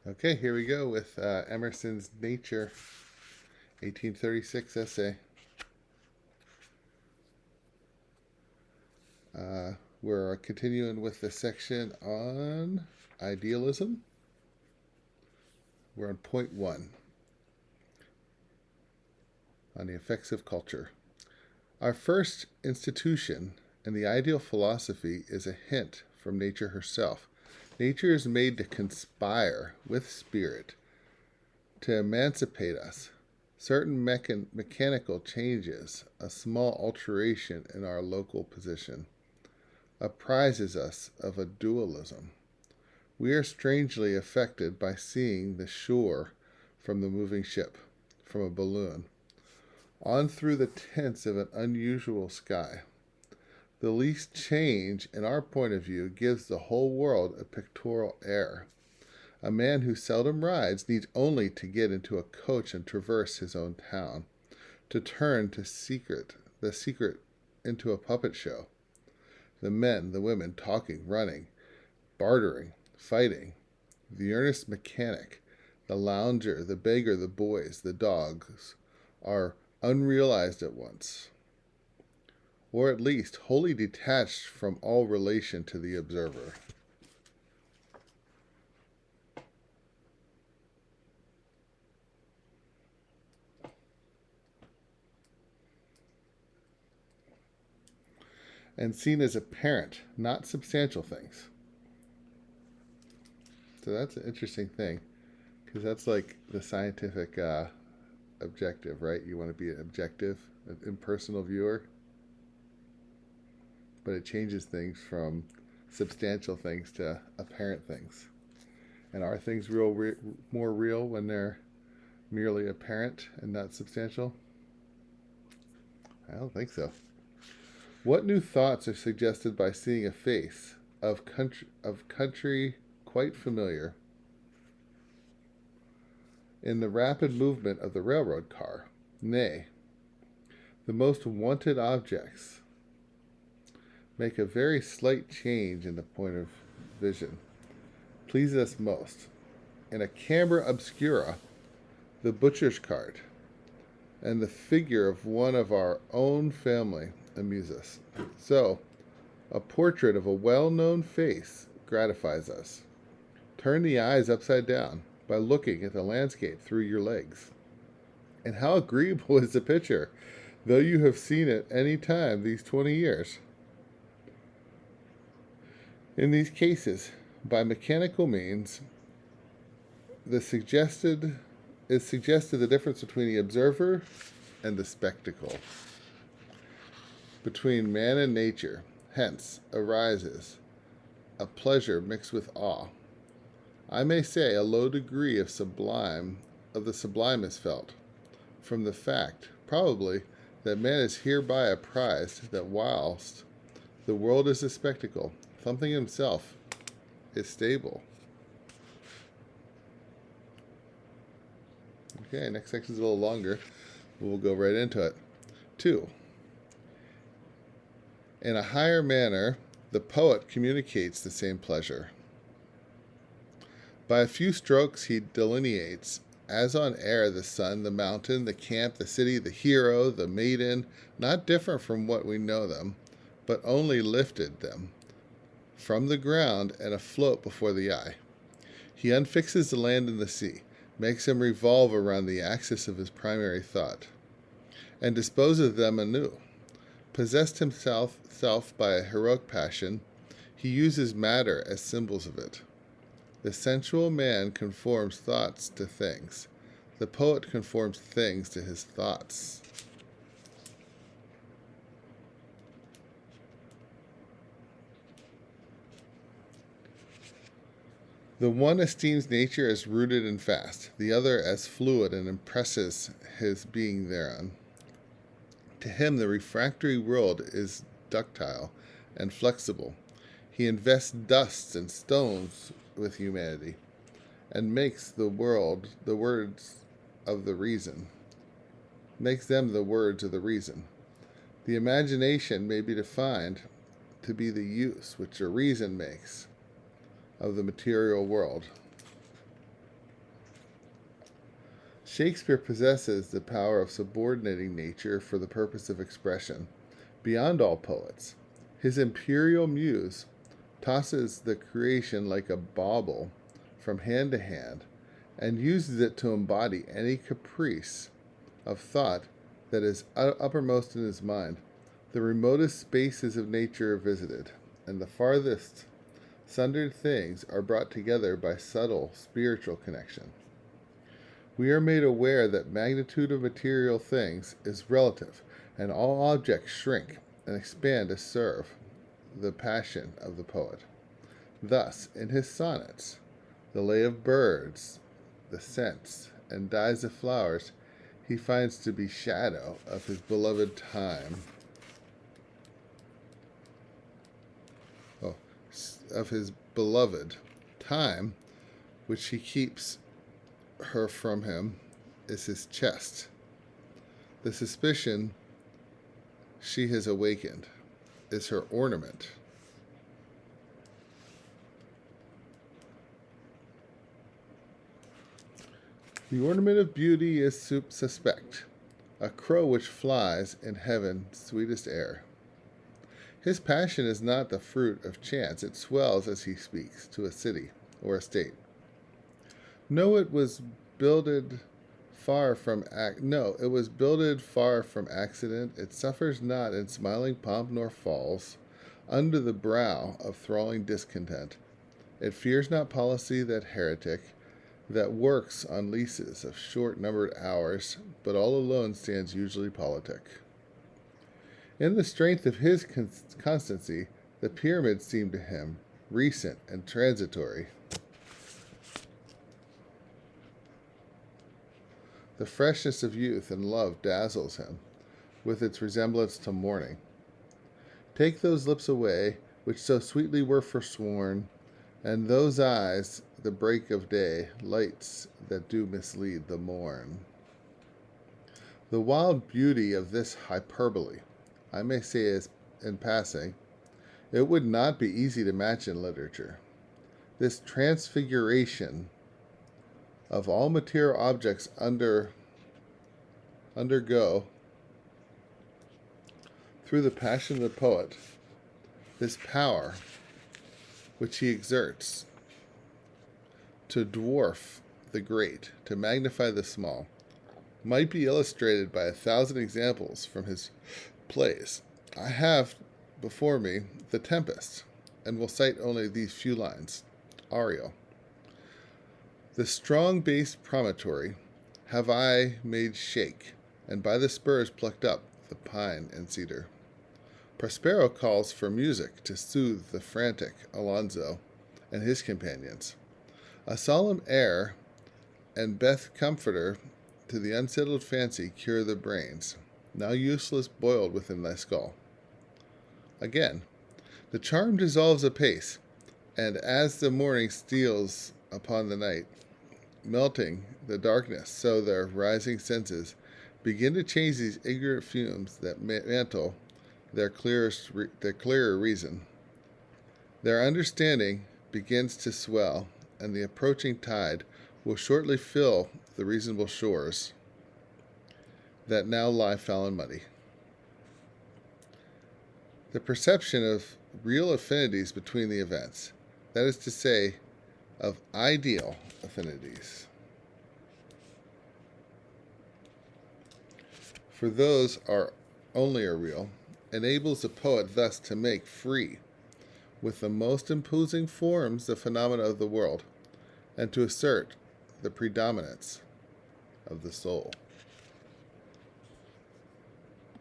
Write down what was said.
Okay, here we go with Emerson's Nature, 1836 essay. We're continuing with the section on idealism. We're on point one on the effects of culture. Our first institution in the ideal philosophy is a hint from nature herself. Nature is made to conspire with spirit to emancipate us. Certain mechanical changes, a small alteration in our local position, apprises us of a dualism. We are strangely affected by seeing the shore from the moving ship, from a balloon, on through the tints of an unusual sky. The least change in our point of view gives the whole world a pictorial air. A man who seldom rides needs only to get into a coach and traverse his own town, to turn the secret into a puppet show. The men, the women, talking, running, bartering, fighting, the earnest mechanic, the lounger, the beggar, the boys, the dogs, are unrealized at once, or at least wholly detached from all relation to the observer. And seen as apparent, not substantial things. So that's an interesting thing, because that's like the scientific objective, right? You want to be an objective, an impersonal viewer, but it changes things from substantial things to apparent things. And are things more real when they're merely apparent and not substantial? I don't think so. What new thoughts are suggested by seeing a face of country quite familiar in the rapid movement of the railroad car? Nay, the most wanted objects make a very slight change in the point of vision, please us most. In a camera obscura, the butcher's cart and the figure of one of our own family amuse us. So, a portrait of a well known face gratifies us. Turn the eyes upside down by looking at the landscape through your legs. And how agreeable is the picture, though you have seen it any time these 20 years. In these cases, by mechanical means, the suggested is suggested the difference between the observer and the spectacle, between man and nature. Hence arises a pleasure mixed with awe. I may say a low degree of the sublime is felt, from the fact, probably, that man is hereby apprised that whilst the world is a spectacle, something himself is stable. Okay, next section is a little longer. We'll go right into it. 2. In a higher manner, the poet communicates the same pleasure. By a few strokes he delineates, as on air, the sun, the mountain, the camp, the city, the hero, the maiden, not different from what we know them, but only lifted them from the ground and afloat before the eye. He unfixes the land and the sea, makes them revolve around the axis of his primary thought, and disposes them anew. Possessed himself by a heroic passion, he uses matter as symbols of it. The sensual man conforms thoughts to things. The poet conforms things to his thoughts. The one esteems nature as rooted and fast, the other as fluid, and impresses his being thereon. To him the refractory world is ductile and flexible. He invests dusts and stones with humanity, and makes the words of the reason. Makes them the words of the reason. The imagination may be defined to be the use which the reason makes of the material world. Shakespeare possesses the power of subordinating nature for the purpose of expression, beyond all poets. His imperial muse tosses the creation like a bauble from hand to hand, and uses it to embody any caprice of thought that is uppermost in his mind. The remotest spaces of nature are visited, and the farthest sundered things are brought together by subtle spiritual connection. We are made aware that magnitude of material things is relative, and all objects shrink and expand to serve the passion of the poet. Thus, in his sonnets, the lay of birds, the scents and dyes of flowers, he finds to be shadow of his beloved time. Oh, of his beloved time, which he keeps her from him, is his chest. The suspicion she has awakened is her ornament. The ornament of beauty is suspect, a crow which flies in heaven's sweetest air. His passion is not the fruit of chance, it swells as he speaks to a city or a state. No, it was builded far from accident. It suffers not in smiling pomp nor falls under the brow of thralling discontent. It fears not policy that heretic, that works on leases of short-numbered hours, but all alone stands usually politic. In the strength of his constancy, the pyramids seem to him recent and transitory. The freshness of youth and love dazzles him with its resemblance to morning. Take those lips away, which so sweetly were forsworn, and those eyes, the break of day, lights that do mislead the morn. The wild beauty of this hyperbole, I may say as in passing, it would not be easy to match in literature. This transfiguration of all material objects undergo through the passion of the poet, this power which he exerts to dwarf the great, to magnify the small, might be illustrated by 1,000 examples from his plays. I have before me The Tempest, and will cite only these few lines. Ariel. The strong based promontory have I made shake, and by the spurs plucked up the pine and cedar. Prospero calls for music to soothe the frantic Alonso and his companions. A solemn air and Beth comforter to the unsettled fancy cure the brains, now useless boiled within thy skull. Again, the charm dissolves apace, and as the morning steals upon the night, melting the darkness, so their rising senses begin to change these ignorant fumes that mantle their clearer reason. Their understanding begins to swell, and the approaching tide will shortly fill the reasonable shores that now lie foul and muddy. The perception of real affinities between the events, that is to say, of ideal affinities, for those are only real, enables the poet thus to make free with the most imposing forms the phenomena of the world, and to assert the predominance of the soul.